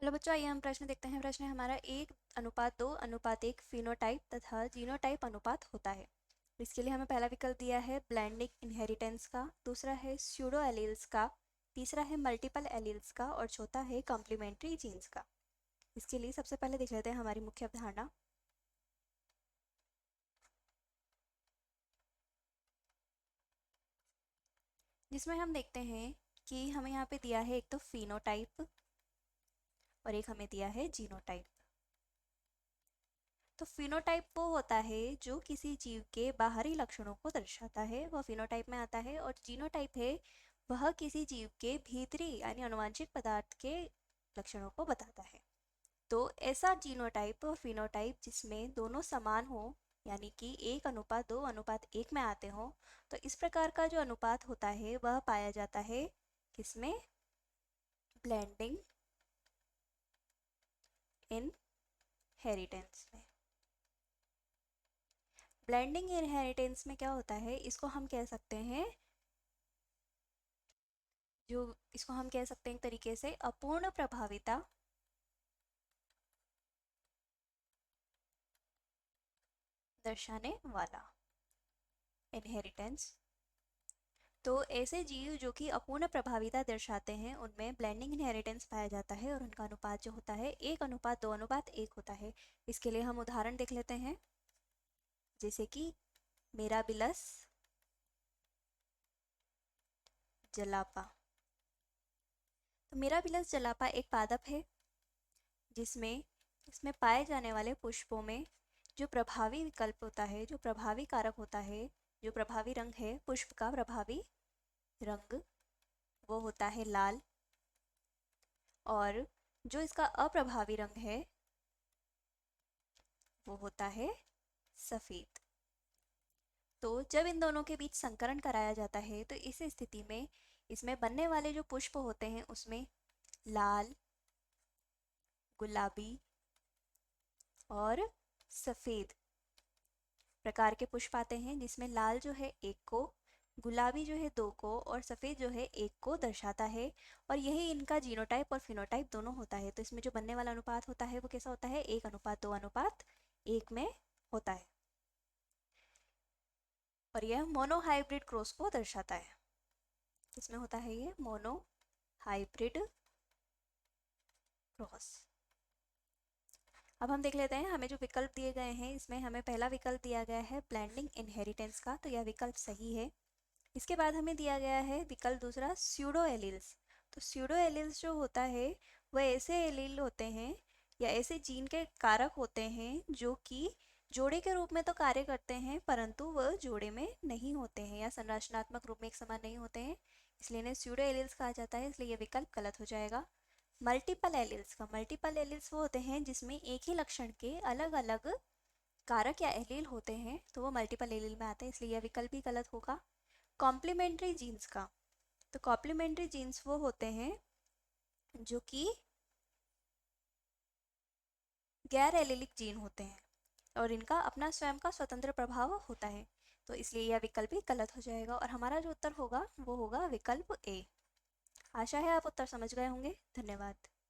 Hello बच्चों, आइए हम प्रश्न देखते हैं। प्रश्न है हमारा 1:2:1 फिनोटाइप तथा जीनोटाइप अनुपात होता है। इसके लिए हमें पहला विकल्प दिया है ब्लेंडिंग इनहेरिटेंस का, दूसरा है स्यूडो एलील्स का, तीसरा है मल्टीपल एलील्स का और चौथा है कॉम्प्लीमेंट्री जीन्स का। इसके लिए सबसे पहले देख लेते हैं हमारी मुख्य अवधारणा, जिसमें हम देखते हैं कि हमें यहाँ पे दिया है एक तो फिनोटाइप और एक हमें दिया है जीनोटाइप। तो फिनोटाइप वो होता है जो किसी जीव के बाहरी लक्षणों को दर्शाता है, वह फिनोटाइप में आता है। और जीनोटाइप है वह किसी जीव के भीतरी यानी अनुवांशिक पदार्थ के लक्षणों को बताता है। तो ऐसा जीनोटाइप और फिनोटाइप जिसमें दोनों समान हो, यानी कि 1:2:1 में आते हो, तो इस प्रकार का जो अनुपात होता है वह पाया जाता है किसमें? ब्लेंडिंग इन हेरिटेंस में। ब्लेंडिंग इनहेरिटेंस में क्या होता है, इसको हम कह सकते हैं एक तरीके से अपूर्ण प्रभाविता दर्शाने वाला इनहेरिटेंस। तो ऐसे जीव जो कि अपूर्ण प्रभाविता दर्शाते हैं उनमें ब्लेंडिंग इनहेरिटेंस पाया जाता है और उनका अनुपात जो होता है 1:2:1 होता है। इसके लिए हम उदाहरण देख लेते हैं, जैसे कि मिराबिलस जलापा। तो मिराबिलस जलापा एक पादप है जिसमें इसमें पाए जाने वाले पुष्पों में जो प्रभावी विकल्प होता है, जो प्रभावी कारक होता है, जो प्रभावी रंग है, पुष्प का प्रभावी रंग वो होता है लाल, और जो इसका अप्रभावी रंग है वो होता है सफेद। तो जब इन दोनों के बीच संकरण कराया जाता है तो इस स्थिति में इसमें बनने वाले जो पुष्प होते हैं उसमें लाल, गुलाबी और सफेद प्रकार के पुष्प आते हैं, जिसमें लाल जो है 1 को, गुलाबी जो है 2 को और सफ़ेद जो है 1 को दर्शाता है। और यही इनका जीनोटाइप और फिनोटाइप दोनों होता है। तो इसमें जो बनने वाला अनुपात होता है वो कैसा होता है? 1:2:1 में होता है। और यह मोनोहाइब्रिड क्रॉस को दर्शाता है। किसमें होता है ये? Monohybrid cross. अब हम देख लेते हैं हमें जो विकल्प दिए गए हैं, इसमें हमें पहला विकल्प दिया गया है ब्लेंडिंग इनहेरिटेंस का, तो यह विकल्प सही है। इसके बाद हमें दिया गया है विकल्प दूसरा स्यूडो एलील्स। तो स्यूडो एलील्स जो होता है वह ऐसे एलील होते हैं या ऐसे जीन के कारक होते हैं जो कि जोड़े के रूप में तो कार्य करते हैं परंतु वह जोड़े में नहीं होते हैं या संरचनात्मक रूप में एक समान नहीं होते हैं, इसलिए इन्हें स्यूडो एलील्स कहा जाता है। इसलिए यह विकल्प गलत हो जाएगा। मल्टीपल एलील्स का, मल्टीपल एलील्स वो होते हैं जिसमें एक ही लक्षण के अलग अलग कारक या एलील होते हैं, तो वो मल्टीपल एलील में आते हैं, इसलिए यह विकल्प भी गलत होगा। कॉम्प्लीमेंट्री जीन्स का, तो कॉम्प्लीमेंट्री जीन्स वो होते हैं जो कि गैर एलिलिक जीन होते हैं और इनका अपना स्वयं का स्वतंत्र प्रभाव होता है, तो इसलिए यह विकल्प भी गलत हो जाएगा और हमारा जो उत्तर होगा वो होगा विकल्प ए। आशा है आप उत्तर समझ गए होंगे। धन्यवाद।